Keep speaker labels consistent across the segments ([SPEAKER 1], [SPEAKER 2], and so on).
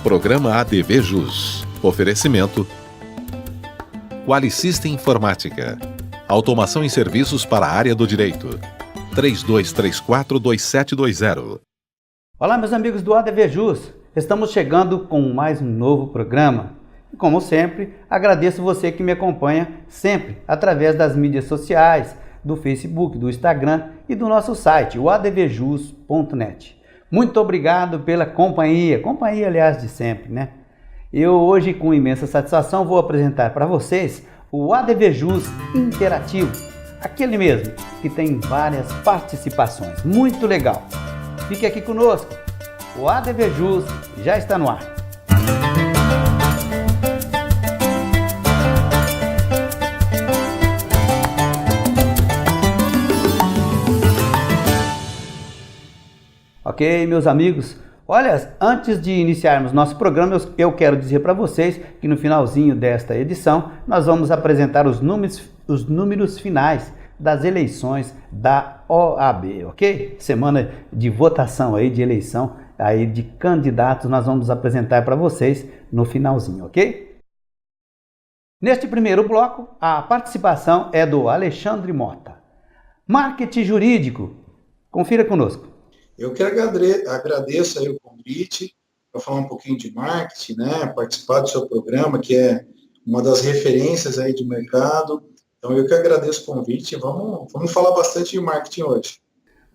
[SPEAKER 1] Programa ADV Jus. Oferecimento Qualisystem Informática. Automação em serviços para a área do direito. 3234-2720.
[SPEAKER 2] Olá, meus amigos do ADV Jus. Estamos chegando com mais um novo programa. E como sempre, agradeço você que me acompanha sempre através das mídias sociais, do Facebook, do Instagram e do nosso site, o advjus.net. Muito obrigado pela companhia, aliás de sempre, né? Eu hoje, com imensa satisfação, vou apresentar para vocês o ADV Jus Interativo, aquele mesmo que tem várias participações, muito legal. Fique aqui conosco, o ADV Jus já está no ar. Ok, meus amigos? Olha, antes de iniciarmos nosso programa, eu quero dizer para vocês que no finalzinho desta edição nós vamos apresentar os números finais das eleições da OAB, ok? Semana de votação aí, de eleição aí de candidatos, nós vamos apresentar para vocês no finalzinho, ok? Neste primeiro bloco, a participação é do Alexandre Mota. Marketing jurídico. Confira conosco.
[SPEAKER 3] Eu que agradeço aí o convite para falar um pouquinho de marketing, né? Participar do seu programa, que é uma das referências aí de mercado. Então, eu que agradeço o convite. Vamos falar bastante de marketing hoje.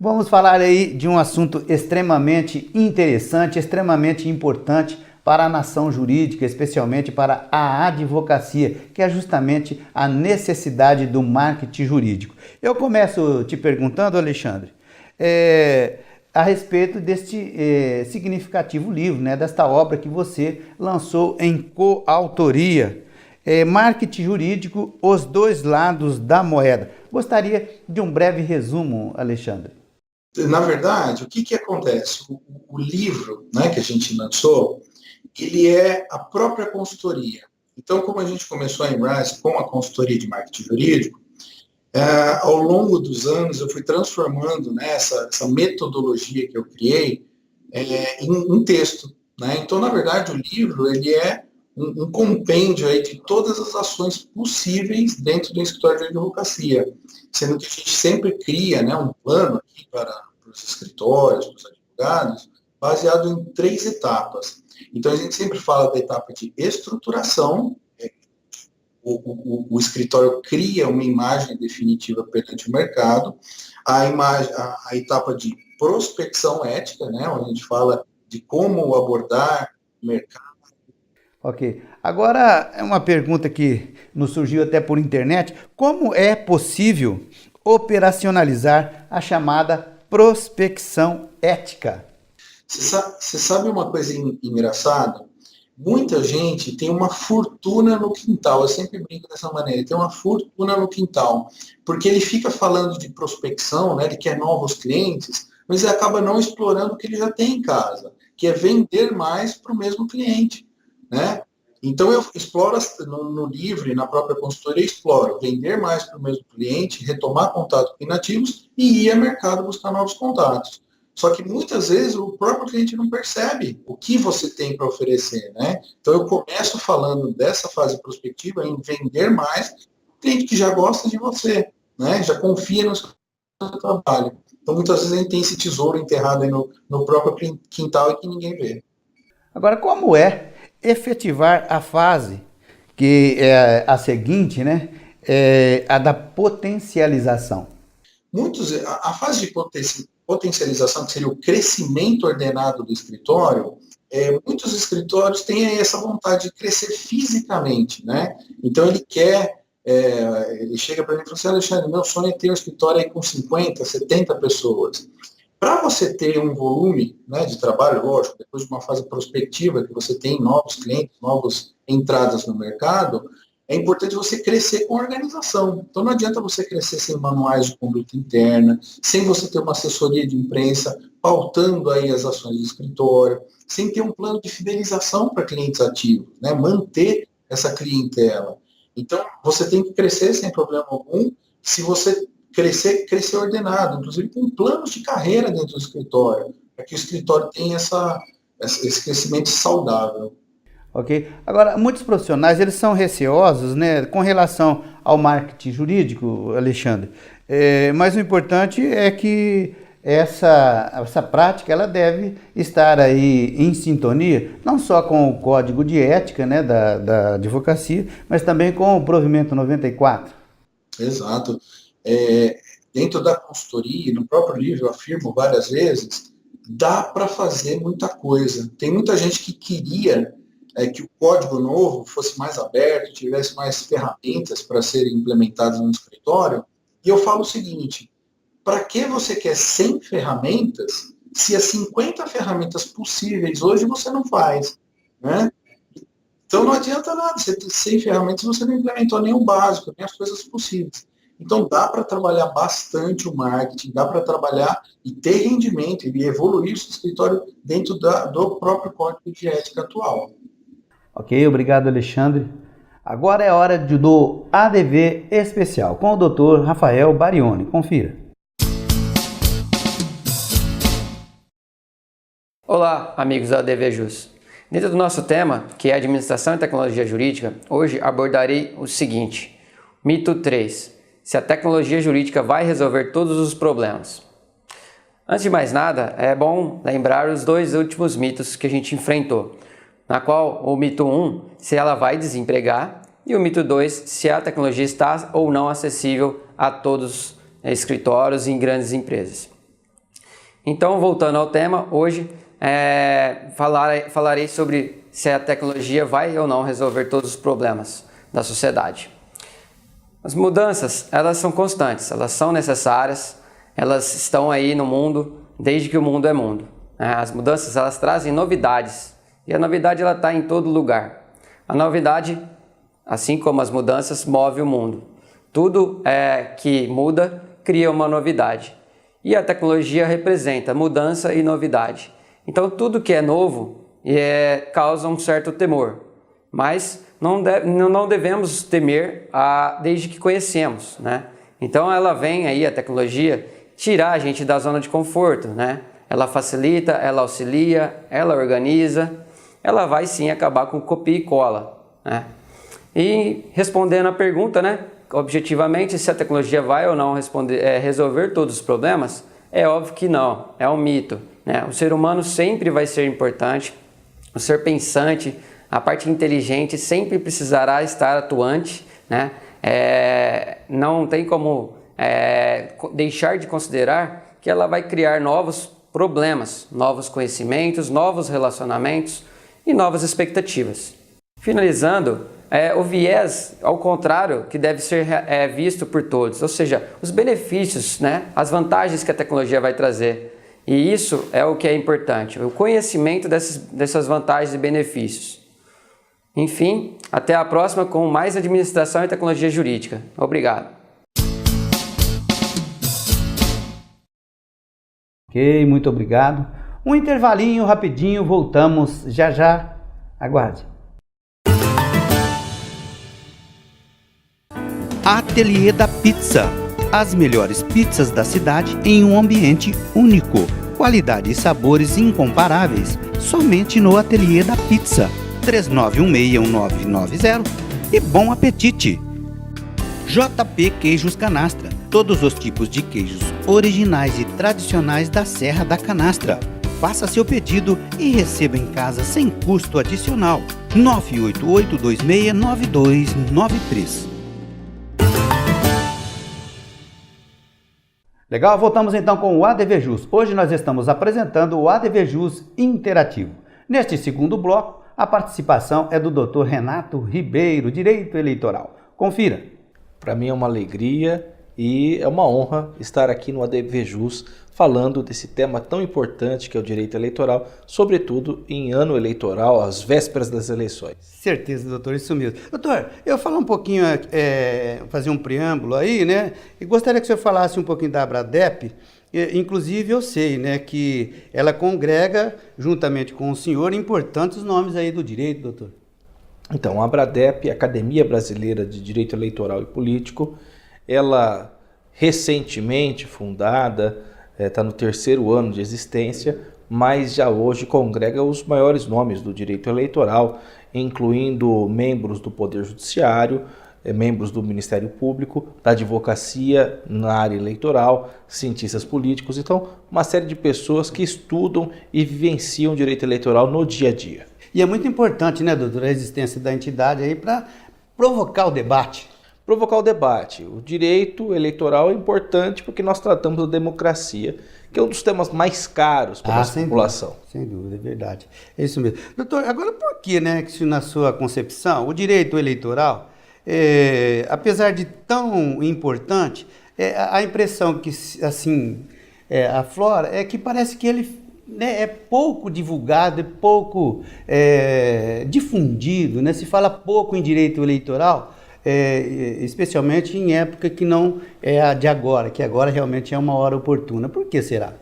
[SPEAKER 2] Vamos falar aí de um assunto extremamente interessante, extremamente importante para a nação jurídica, especialmente para a advocacia, que é justamente a necessidade do marketing jurídico. Eu começo te perguntando, Alexandre, a respeito deste significativo livro, né, desta obra que você lançou em coautoria, Marketing Jurídico, os dois lados da moeda. Gostaria de um breve resumo, Alexandre.
[SPEAKER 3] Na verdade, o que acontece? O livro, né, que a gente lançou, ele é a própria consultoria. Então, como a gente começou a Embrace com a consultoria de marketing jurídico, ao longo dos anos eu fui transformando, né, essa metodologia que eu criei em texto, né? Então, na verdade, o livro ele é um compêndio aí de todas as ações possíveis dentro do escritório de advocacia, sendo que a gente sempre cria, né, um plano aqui para os escritórios, para os advogados, baseado em 3 etapas. Então, a gente sempre fala da etapa de estruturação. O escritório cria uma imagem definitiva perante o mercado, a etapa de prospecção ética, né, onde a gente fala de como abordar o mercado.
[SPEAKER 2] Ok. Agora, é uma pergunta que nos surgiu até por internet. Como é possível operacionalizar a chamada prospecção ética?
[SPEAKER 3] Você sabe uma coisa engraçada? Muita gente tem uma fortuna no quintal, eu sempre brinco dessa maneira, tem uma fortuna no quintal, porque ele fica falando de prospecção, né, ele quer novos clientes, mas ele acaba não explorando o que ele já tem em casa, que é vender mais para o mesmo cliente, né? Então eu exploro no livro e na própria consultoria, exploro vender mais para o mesmo cliente, retomar contato com inativos e ir ao mercado buscar novos contatos. Só que muitas vezes o próprio cliente não percebe o que você tem para oferecer, né? Então eu começo falando dessa fase prospectiva em vender mais, cliente que já gosta de você, né? Já confia no seu trabalho. Então muitas vezes a gente tem esse tesouro enterrado aí no próprio quintal e que ninguém vê. Agora,
[SPEAKER 2] como é efetivar a fase que é a seguinte, né? A da potencialização?
[SPEAKER 3] A fase de potencialização, que seria o crescimento ordenado do escritório, muitos escritórios têm essa vontade de crescer fisicamente, né? Então ele chega para mim e fala assim: Alexandre, meu sonho é ter um escritório aí com 50, 70 pessoas. Para você ter um volume, né, de trabalho, lógico, depois de uma fase prospectiva, que você tem novos clientes, novas entradas no mercado, é importante você crescer com a organização. Então não adianta você crescer sem manuais de conduta interna, sem você ter uma assessoria de imprensa pautando aí as ações do escritório, sem ter um plano de fidelização para clientes ativos, né? Manter essa clientela. Então você tem que crescer sem problema algum. Se você crescer ordenado, inclusive com planos de carreira dentro do escritório, para que o escritório tenha esse crescimento saudável.
[SPEAKER 2] Ok. Agora, muitos profissionais eles são receosos, né, com relação ao marketing jurídico, Alexandre. Mas o importante é que essa prática ela deve estar aí em sintonia, não só com o código de ética, né, da advocacia, mas também com o provimento 94.
[SPEAKER 3] Exato. Dentro da consultoria, no próprio livro eu afirmo várias vezes, dá para fazer muita coisa. Tem muita gente que queria que o código novo fosse mais aberto, tivesse mais ferramentas para serem implementadas no escritório. E eu falo o seguinte, para que você quer 100 ferramentas se as 50 ferramentas possíveis hoje você não faz? Né? Então não adianta nada, você ter 100 ferramentas você não implementou nem o básico, nem as coisas possíveis. Então dá para trabalhar bastante o marketing, dá para trabalhar e ter rendimento e evoluir o seu escritório dentro do próprio código de ética atual.
[SPEAKER 2] Ok, obrigado, Alexandre. Agora é hora do ADV especial com o Dr. Rafael Barioni. Confira.
[SPEAKER 4] Olá, amigos da ADV Jus. Dentro do nosso tema, que é Administração e Tecnologia Jurídica, hoje abordarei o seguinte: Mito 3. Se a tecnologia jurídica vai resolver todos os problemas. Antes de mais nada, é bom lembrar os dois últimos mitos que a gente enfrentou, na qual o mito 1, se ela vai desempregar, e o mito 2, se a tecnologia está ou não acessível a todos os escritórios e em grandes empresas. Então, voltando ao tema, hoje falarei sobre se a tecnologia vai ou não resolver todos os problemas da sociedade. As mudanças, elas são constantes, elas são necessárias, elas estão aí no mundo desde que o mundo é mundo. As mudanças, elas trazem novidades, e a novidade ela está em todo lugar. A novidade, assim como as mudanças, move o mundo. Tudo que muda cria uma novidade. E a tecnologia representa mudança e novidade. Então tudo que é novo causa um certo temor, mas não devemos temer desde que conhecemos, né? Então ela vem aí, a tecnologia, tirar a gente da zona de conforto, né? Ela facilita, ela auxilia, ela organiza, ela vai sim acabar com copia e cola, né? E respondendo a pergunta, né? Objetivamente, se a tecnologia vai ou não resolver todos os problemas, é óbvio que não, é um mito, né? O ser humano sempre vai ser importante, o ser pensante, a parte inteligente sempre precisará estar atuante, né? Não tem como deixar de considerar que ela vai criar novos problemas, novos conhecimentos, novos relacionamentos e novas expectativas. Finalizando, o viés ao contrário que deve ser visto por todos, ou seja, os benefícios, né? As vantagens que a tecnologia vai trazer. E isso é o que é importante, o conhecimento dessas vantagens e benefícios. Enfim, até a próxima com mais Administração e Tecnologia Jurídica. Obrigado.
[SPEAKER 2] Ok, muito obrigado. Um intervalinho rapidinho, voltamos já. Aguarde. Ateliê da Pizza. As melhores pizzas da cidade em um ambiente único. Qualidade e sabores incomparáveis. Somente no Ateliê da Pizza. 39161990 e bom apetite! JP Queijos Canastra. Todos os tipos de queijos originais e tradicionais da Serra da Canastra. Faça seu pedido e receba em casa sem custo adicional. 988269293. Legal, voltamos então com o ADV Jus. Hoje nós estamos apresentando o ADV Jus Interativo. Neste segundo bloco, a participação é do Dr. Renato Ribeiro, Direito Eleitoral. Confira.
[SPEAKER 5] Para mim é uma alegria e é uma honra estar aqui no ADV Jus falando desse tema tão importante que é o direito eleitoral, sobretudo em ano eleitoral, às vésperas das eleições.
[SPEAKER 2] Certeza, doutor, isso mesmo. Doutor, eu falar um pouquinho, fazer um preâmbulo aí, né? E gostaria que o senhor falasse um pouquinho da Abradep. Inclusive eu sei, né, que ela congrega, juntamente com o senhor, importantes nomes aí do direito, doutor.
[SPEAKER 5] Então, a Abradep, Academia Brasileira de Direito Eleitoral e Político, ela recentemente fundada, está no 3º ano de existência, mas já hoje congrega os maiores nomes do direito eleitoral, incluindo membros do Poder Judiciário, membros do Ministério Público, da advocacia na área eleitoral, cientistas políticos, então uma série de pessoas que estudam e vivenciam o direito eleitoral no dia a dia.
[SPEAKER 2] E é muito importante, né, doutor, a existência da entidade aí para provocar o debate.
[SPEAKER 5] Provocar o debate. O direito eleitoral é importante porque nós tratamos da democracia, que é um dos temas mais caros para a nossa população.
[SPEAKER 2] Sem dúvida, é verdade. É isso mesmo. Doutor, agora por que, né, que na sua concepção, o direito eleitoral, apesar de tão importante, a impressão que, assim, aflora é que parece que ele, né, é pouco divulgado, é pouco difundido, né? Se fala pouco em direito eleitoral, especialmente em época que não é a de agora, que agora realmente é uma hora oportuna. Por que será?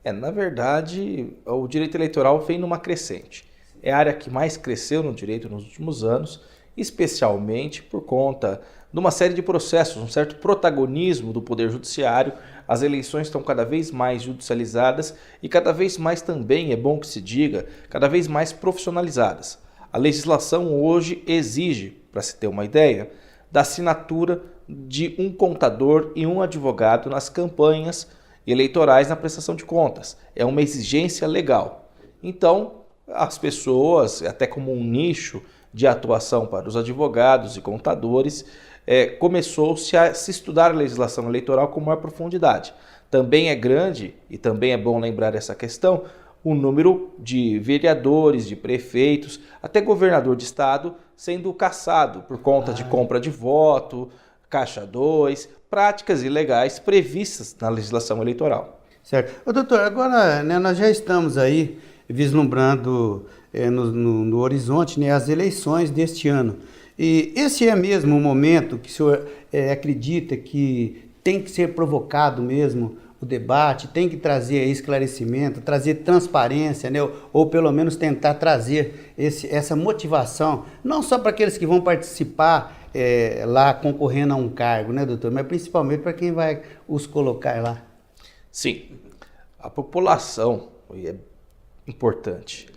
[SPEAKER 5] Na verdade, o direito eleitoral vem numa crescente. É a área que mais cresceu no direito nos últimos anos, especialmente por conta de uma série de processos, um certo protagonismo do Poder Judiciário. As eleições estão cada vez mais judicializadas e cada vez mais também, é bom que se diga, cada vez mais profissionalizadas. A legislação hoje exige, para se ter uma ideia, da assinatura de um contador e um advogado nas campanhas eleitorais na prestação de contas. É uma exigência legal. Então, as pessoas, até como um nicho de atuação para os advogados e contadores, começou-se a se estudar a legislação eleitoral com maior profundidade. Também é grande, e também é bom lembrar essa questão, o número de vereadores, de prefeitos, até governador de estado sendo cassado por conta de compra de voto, caixa 2, práticas ilegais previstas na legislação eleitoral.
[SPEAKER 2] Certo. Ô, doutor, agora, né, nós já estamos aí vislumbrando no horizonte, né, as eleições deste ano. E esse é mesmo o momento que o senhor acredita que tem que ser provocado mesmo o debate, tem que trazer esclarecimento, trazer transparência, né? Ou pelo menos tentar trazer essa motivação, não só para aqueles que vão participar lá concorrendo a um cargo, né, doutor? Mas principalmente para quem vai os colocar lá.
[SPEAKER 5] Sim, a população é importante.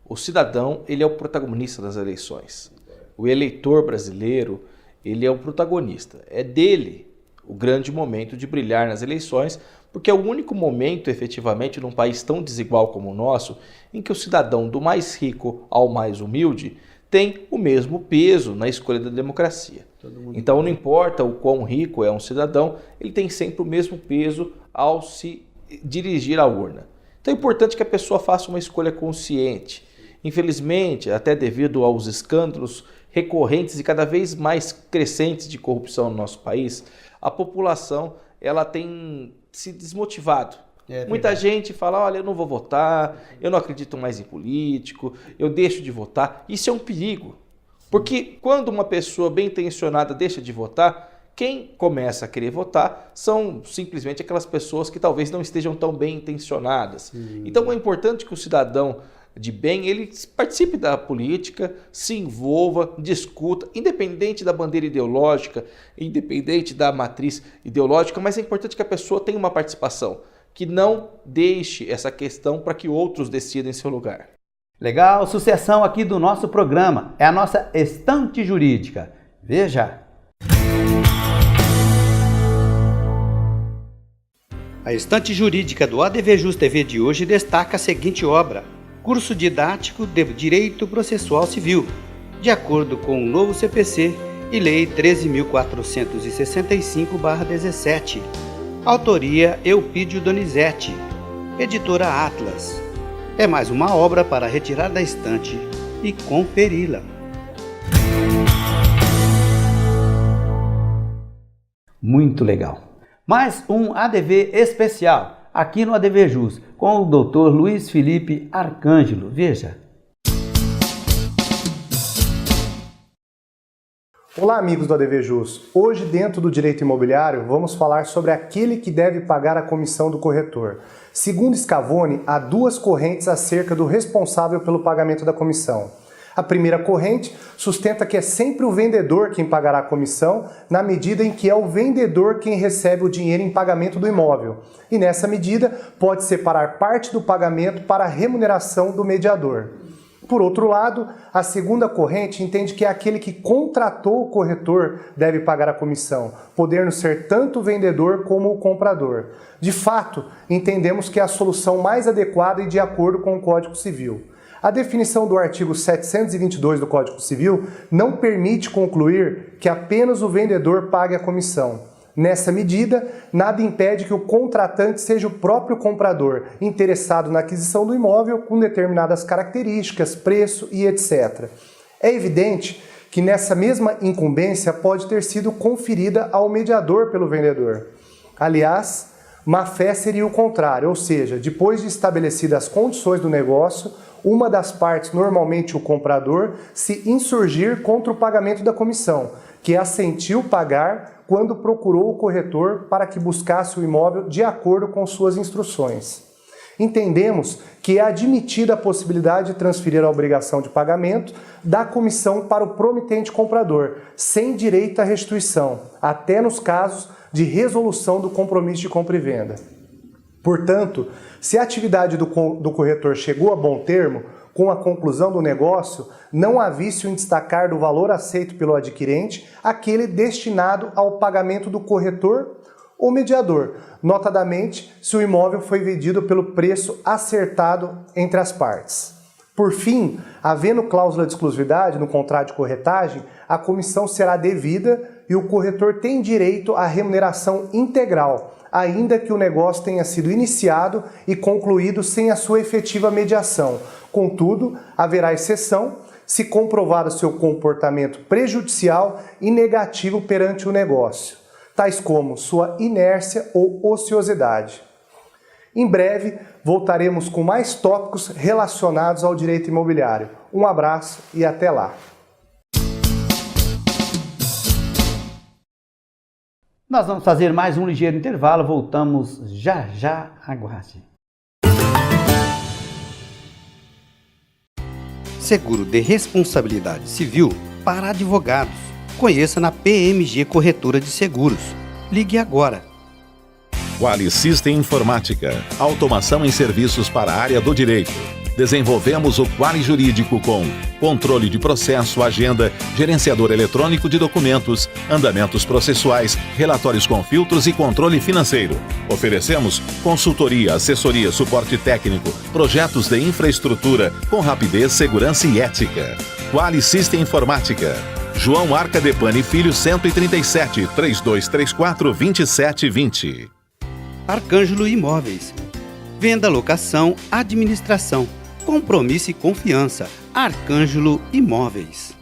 [SPEAKER 5] O cidadão, ele é o protagonista das eleições. O eleitor brasileiro, ele é o protagonista. É dele o grande momento de brilhar nas eleições, porque é o único momento, efetivamente, num país tão desigual como o nosso, em que o cidadão do mais rico ao mais humilde tem o mesmo peso na escolha da democracia. Então, não importa o quão rico é um cidadão, ele tem sempre o mesmo peso ao se dirigir à urna. Então, é importante que a pessoa faça uma escolha consciente. Infelizmente, até devido aos escândalos recorrentes e cada vez mais crescentes de corrupção no nosso país, a população ela tem se desmotivado. Muita gente fala, olha, eu não vou votar, eu não acredito mais em político, eu deixo de votar. Isso é um perigo, porque quando uma pessoa bem intencionada deixa de votar, quem começa a querer votar são simplesmente aquelas pessoas que talvez não estejam tão bem intencionadas. Então é importante que o cidadão de bem, ele participe da política, se envolva, discuta, independente da bandeira ideológica, independente da matriz ideológica, mas é importante que a pessoa tenha uma participação, que não deixe essa questão para que outros decidam em seu lugar.
[SPEAKER 2] Legal, sucessão aqui do nosso programa, é a nossa Estante Jurídica. Veja! A Estante Jurídica do ADVJus TV de hoje destaca a seguinte obra: Curso Didático de Direito Processual Civil, de acordo com o novo CPC e Lei 13.465/17. Autoria Eupídio Donizete, Editora Atlas. É mais uma obra para retirar da estante e conferi-la. Muito legal. Mais um ADV especial aqui no ADVJus, com o Dr. Luiz Felipe Arcângelo. Veja.
[SPEAKER 6] Olá, amigos do ADVJus. Hoje, dentro do direito imobiliário, vamos falar sobre aquele que deve pagar a comissão do corretor. Segundo Scavone, há duas correntes acerca do responsável pelo pagamento da comissão. A primeira corrente sustenta que é sempre o vendedor quem pagará a comissão, na medida em que é o vendedor quem recebe o dinheiro em pagamento do imóvel. E nessa medida, pode separar parte do pagamento para a remuneração do mediador. Por outro lado, a segunda corrente entende que é aquele que contratou o corretor deve pagar a comissão, podendo ser tanto o vendedor como o comprador. De fato, entendemos que é a solução mais adequada e de acordo com o Código Civil. A definição do artigo 722 do Código Civil não permite concluir que apenas o vendedor pague a comissão. Nessa medida, nada impede que o contratante seja o próprio comprador, interessado na aquisição do imóvel com determinadas características, preço e etc. É evidente que nessa mesma incumbência pode ter sido conferida ao mediador pelo vendedor. Aliás, má-fé seria o contrário, ou seja, depois de estabelecidas as condições do negócio, uma das partes, normalmente o comprador, se insurgir contra o pagamento da comissão, que assentiu pagar quando procurou o corretor para que buscasse o imóvel de acordo com suas instruções. Entendemos que é admitida a possibilidade de transferir a obrigação de pagamento da comissão para o promitente comprador, sem direito à restituição, até nos casos de resolução do compromisso de compra e venda. Portanto, se a atividade do corretor chegou a bom termo, com a conclusão do negócio, não há vício em destacar do valor aceito pelo adquirente aquele destinado ao pagamento do corretor ou mediador, notadamente se o imóvel foi vendido pelo preço acertado entre as partes. Por fim, havendo cláusula de exclusividade no contrato de corretagem, a comissão será devida e o corretor tem direito à remuneração integral, ainda que o negócio tenha sido iniciado e concluído sem a sua efetiva mediação. Contudo, haverá exceção se comprovado seu comportamento prejudicial e negativo perante o negócio, tais como sua inércia ou ociosidade. Em breve, voltaremos com mais tópicos relacionados ao direito imobiliário. Um abraço e até lá!
[SPEAKER 2] Nós vamos fazer mais um ligeiro intervalo, voltamos já, aguarde. Seguro de responsabilidade civil para advogados. Conheça na PMG Corretora de Seguros. Ligue agora.
[SPEAKER 1] Quali System Informática. Automação em serviços para a área do direito. Desenvolvemos o Quali Jurídico com controle de processo, agenda, gerenciador eletrônico de documentos, andamentos processuais, relatórios com filtros e controle financeiro. Oferecemos consultoria, assessoria, suporte técnico, projetos de infraestrutura com rapidez, segurança e ética. Quali System Informática. João Arca Depani Filho 137 3234 2720.
[SPEAKER 2] Arcângelo Imóveis. Venda, locação, administração. Compromisso e confiança. Arcângelo Imóveis.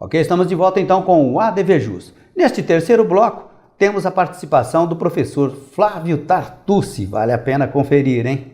[SPEAKER 2] Ok, estamos de volta então com o ADVJus. Neste terceiro bloco, temos a participação do professor Flávio Tartucci. Vale a pena conferir, hein?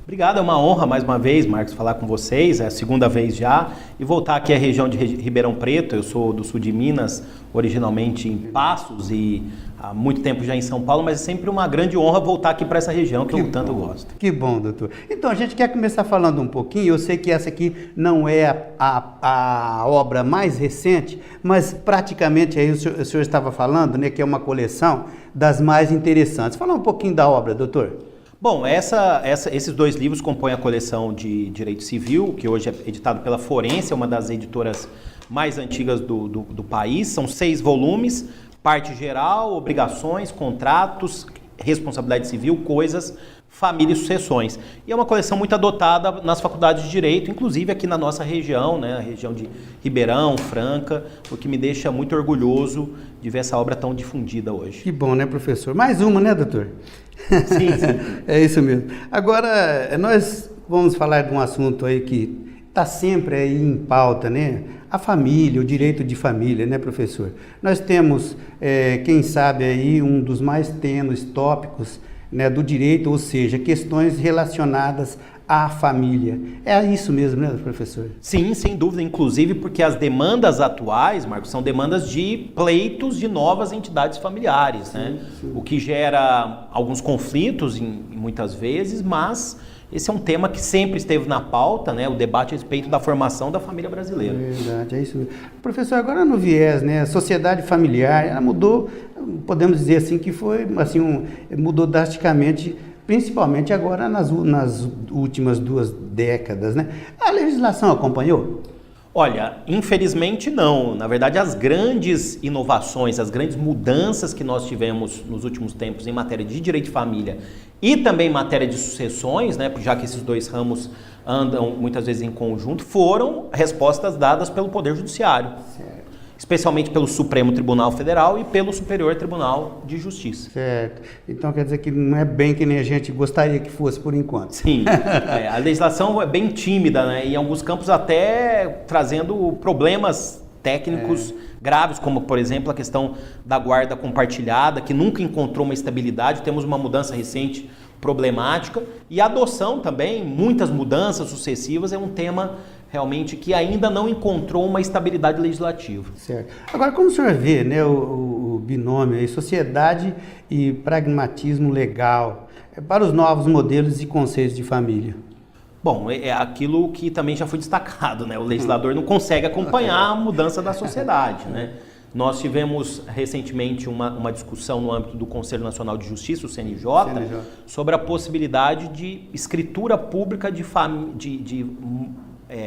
[SPEAKER 5] Obrigado, é uma honra mais uma vez, Marcos, falar com vocês, é a segunda vez já, e voltar aqui à região de Ribeirão Preto. Eu sou do sul de Minas, originalmente em Passos e há muito tempo já em São Paulo, mas é sempre uma grande honra voltar aqui para essa região que eu tanto gosto.
[SPEAKER 2] Que bom, doutor. Então, a gente quer começar falando um pouquinho, eu sei que essa aqui não é a obra mais recente, mas praticamente aí o senhor estava falando, né, que é uma coleção das mais interessantes. Fala um pouquinho da obra, doutor.
[SPEAKER 5] Bom, esses dois livros compõem a coleção de Direito Civil, que hoje é editado pela Forense, é uma das editoras mais antigas do país. São 6 volumes, parte geral, obrigações, contratos, responsabilidade civil, coisas, família e sucessões. E é uma coleção muito adotada nas faculdades de Direito, inclusive aqui na nossa região, né, a região de Ribeirão, Franca, o que me deixa muito orgulhoso de ver essa obra tão difundida hoje.
[SPEAKER 2] Que bom, né, professor? Mais uma, né, doutor?
[SPEAKER 5] Sim, sim.
[SPEAKER 2] É isso mesmo. Agora, nós vamos falar de um assunto aí que está sempre aí em pauta, né? A família, o direito de família, né, professor? Nós temos, quem sabe aí, um dos mais tênues tópicos, né, do direito, ou seja, questões relacionadas à família. É isso mesmo, né, professor?
[SPEAKER 5] Sim, sem dúvida, inclusive porque as demandas atuais, Marcos, são demandas de pleitos de novas entidades familiares, sim, né? Sim. O que gera alguns conflitos muitas vezes, mas esse é um tema que sempre esteve na pauta, né? O debate a respeito da formação da família brasileira.
[SPEAKER 2] Verdade, é isso mesmo. Professor, agora no viés, né? A sociedade familiar, ela mudou, podemos dizer assim, que foi, assim, mudou drasticamente, principalmente agora nas últimas 2 décadas, né? A legislação acompanhou?
[SPEAKER 5] Olha, infelizmente não. Na verdade, as grandes inovações, as grandes mudanças que nós tivemos nos últimos tempos em matéria de direito de família e também em matéria de sucessões, né, já que esses 2 ramos andam muitas vezes em conjunto, foram respostas dadas pelo Poder Judiciário. Certo. Especialmente pelo Supremo Tribunal Federal e pelo Superior Tribunal de Justiça.
[SPEAKER 2] Certo. Então quer dizer que não é bem que nem a gente gostaria que fosse por enquanto.
[SPEAKER 5] Sim. A legislação é bem tímida, né? E em alguns campos até trazendo problemas técnicos graves, como por exemplo a questão da guarda compartilhada, que nunca encontrou uma estabilidade. Temos uma mudança recente problemática. E a adoção também, muitas mudanças sucessivas, é um tema realmente que ainda não encontrou uma estabilidade legislativa.
[SPEAKER 2] Certo. Agora, como o senhor vê, né, o binômio aí, sociedade e pragmatismo legal para os novos modelos e conceitos de família?
[SPEAKER 5] Bom, é aquilo que também já foi destacado, né? O legislador não consegue acompanhar a mudança da sociedade, né? Nós tivemos recentemente uma discussão no âmbito do Conselho Nacional de Justiça, o CNJ, sobre a possibilidade de escritura pública de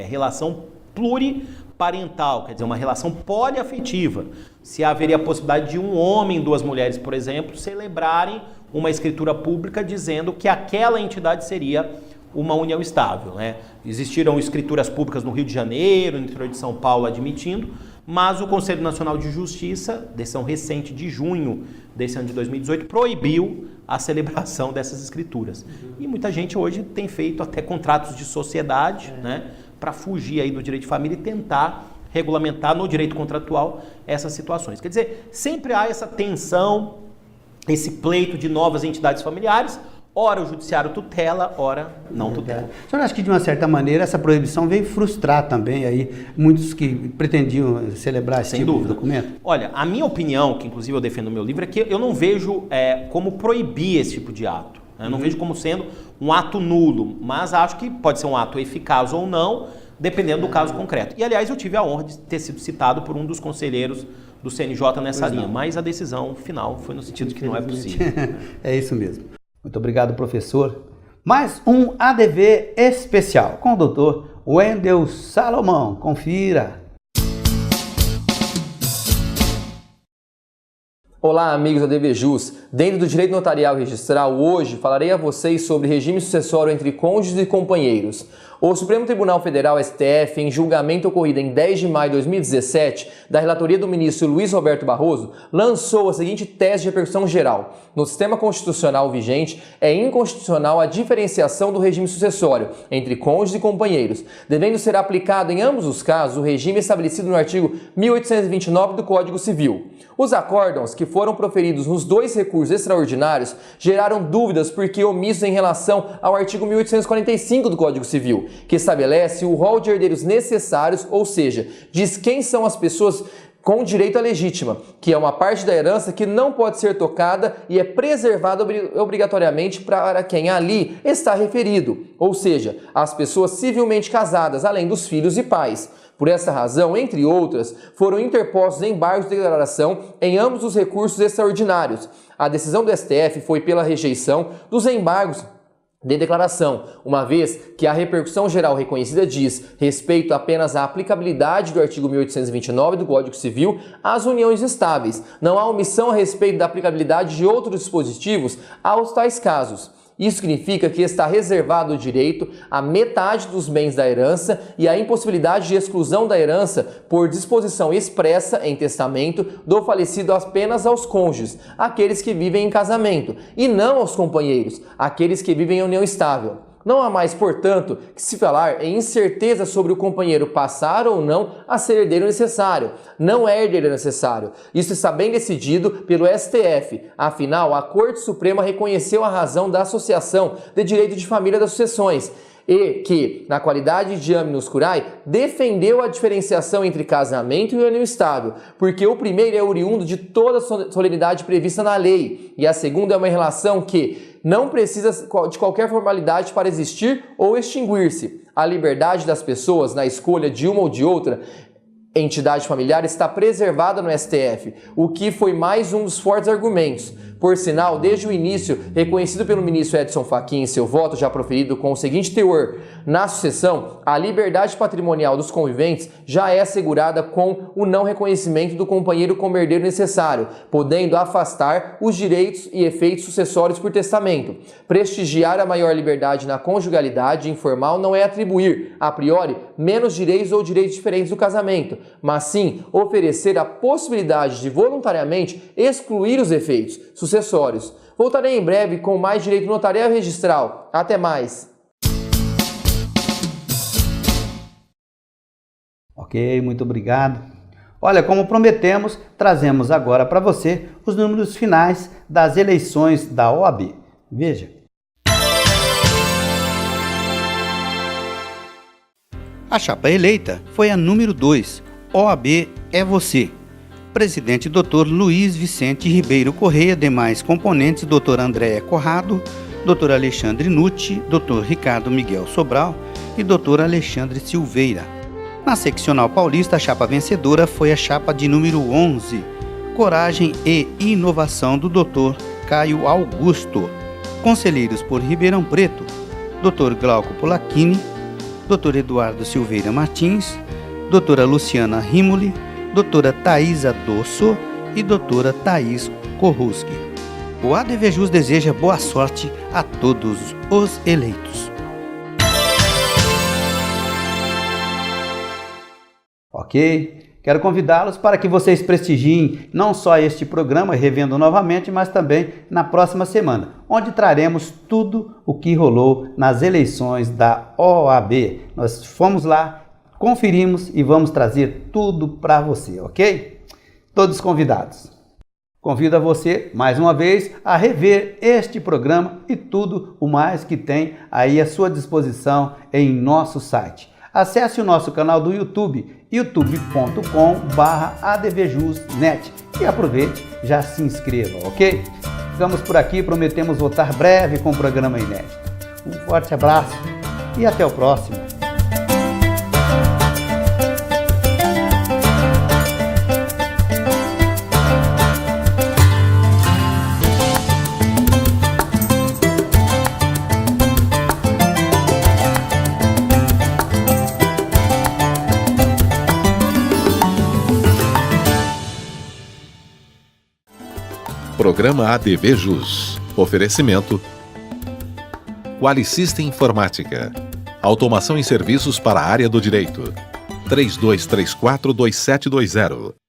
[SPEAKER 5] relação pluriparental, quer dizer, uma relação poliafetiva. Se haveria a possibilidade de um homem e 2 mulheres, por exemplo, celebrarem uma escritura pública dizendo que aquela entidade seria uma união estável, né? Existiram escrituras públicas no Rio de Janeiro, no interior de São Paulo admitindo, mas o Conselho Nacional de Justiça, decisão recente de junho desse ano de 2018, proibiu a celebração dessas escrituras. E muita gente hoje tem feito até contratos de sociedade, né, para fugir aí do direito de família e tentar regulamentar no direito contratual essas situações. Quer dizer, sempre há essa tensão, esse pleito de novas entidades familiares. Ora o judiciário tutela, ora não tutela.
[SPEAKER 2] O senhor acha que de uma certa maneira essa proibição veio frustrar também aí muitos que pretendiam celebrar esse tipo de documento?
[SPEAKER 5] Olha, a minha opinião, que inclusive eu defendo no meu livro, é que eu não vejo como proibir esse tipo de ato. Eu não vejo como sendo um ato nulo, mas acho que pode ser um ato eficaz ou não, dependendo do caso concreto. E aliás, eu tive a honra de ter sido citado por um dos conselheiros do CNJ nessa linha, mas a decisão final foi no sentido de que não é possível.
[SPEAKER 2] É isso mesmo. Muito obrigado, professor. Mais um ADV especial com o doutor Wendel Salomão. Confira.
[SPEAKER 7] Olá, amigos da ADV Jus. Dentro do Direito Notarial e Registral, hoje falarei a vocês sobre regime sucessório entre cônjuges e companheiros. O Supremo Tribunal Federal, STF, em julgamento ocorrido em 10 de maio de 2017, da relatoria do ministro Luiz Roberto Barroso, lançou a seguinte tese de repercussão geral. No sistema constitucional vigente, é inconstitucional a diferenciação do regime sucessório entre cônjuges e companheiros, devendo ser aplicado em ambos os casos o regime estabelecido no artigo 1829 do Código Civil. Os acórdãos que foram proferidos nos 2 recursos extraordinários geraram dúvidas porque omissos em relação ao artigo 1845 do Código Civil, que estabelece o rol de herdeiros necessários, ou seja, diz quem são as pessoas com direito à legítima, que é uma parte da herança que não pode ser tocada e é preservada obrigatoriamente para quem ali está referido, ou seja, as pessoas civilmente casadas, além dos filhos e pais. Por essa razão, entre outras, foram interpostos embargos de declaração em ambos os recursos extraordinários. A decisão do STF foi pela rejeição dos embargos de declaração, uma vez que a repercussão geral reconhecida diz respeito apenas à aplicabilidade do artigo 1829 do Código Civil às uniões estáveis. Não há omissão a respeito da aplicabilidade de outros dispositivos aos tais casos. Isso significa que está reservado o direito à metade dos bens da herança e a impossibilidade de exclusão da herança por disposição expressa em testamento do falecido apenas aos cônjuges, aqueles que vivem em casamento, e não aos companheiros, aqueles que vivem em união estável. Não há mais, portanto, que se falar em incerteza sobre o companheiro passar ou não a ser herdeiro necessário. Não é herdeiro necessário. Isso está bem decidido pelo STF. Afinal, a Corte Suprema reconheceu a razão da Associação de Direito de Família das Sucessões. e que, na qualidade de Amicus Curiae, defendeu a diferenciação entre casamento e união estável, porque o primeiro é oriundo de toda a solenidade prevista na lei, e a segunda é uma relação que não precisa de qualquer formalidade para existir ou extinguir-se. A liberdade das pessoas na escolha de uma ou de outra entidade familiar está preservada no STF, o que foi mais um dos fortes argumentos. Por sinal, desde o início, reconhecido pelo ministro Edson Fachin em seu voto já proferido com o seguinte teor: na sucessão, a liberdade patrimonial dos conviventes já é assegurada com o não reconhecimento do companheiro como herdeiro necessário, podendo afastar os direitos e efeitos sucessórios por testamento. Prestigiar a maior liberdade na conjugalidade informal não é atribuir, a priori, menos direitos ou direitos diferentes do casamento, mas sim oferecer a possibilidade de voluntariamente excluir os efeitos sucessórios. Voltarei em breve com mais direito notarial e registral. Até mais!
[SPEAKER 2] Ok, muito obrigado. Olha, como prometemos, trazemos agora para você os números finais das eleições da OAB. Veja. A chapa eleita foi a número 2, OAB é você. Presidente Dr. Luiz Vicente Ribeiro Correia, demais componentes Dr. André Corrado, Dr. Alexandre Nucci, Dr. Ricardo Miguel Sobral e Dr. Alexandre Silveira. Na seccional paulista, a chapa vencedora foi a chapa de número 11, Coragem e Inovação do Dr. Caio Augusto. Conselheiros por Ribeirão Preto, Dr. Glauco Polacchini, Dr. Eduardo Silveira Martins, Dra. Luciana Rimoli, Doutora Thaisa Dosso e Doutora Thaís Korruski. O ADVJus deseja boa sorte a todos os eleitos. Ok? Quero convidá-los para que vocês prestigiem não só este programa, revendo novamente, mas também na próxima semana, onde traremos tudo o que rolou nas eleições da OAB. Nós fomos lá, conferimos e vamos trazer tudo para você, ok? Todos convidados. Convido a você, mais uma vez, a rever este programa e tudo o mais que tem aí à sua disposição em nosso site. Acesse o nosso canal do YouTube, youtube.com/advjusnet e aproveite, já se inscreva, ok? Ficamos por aqui, prometemos voltar breve com o programa inédito. Um forte abraço e até o próximo.
[SPEAKER 1] Programa ADVJus. Oferecimento Qualisystem Informática. Automação em serviços para a área do direito. 3234-2720.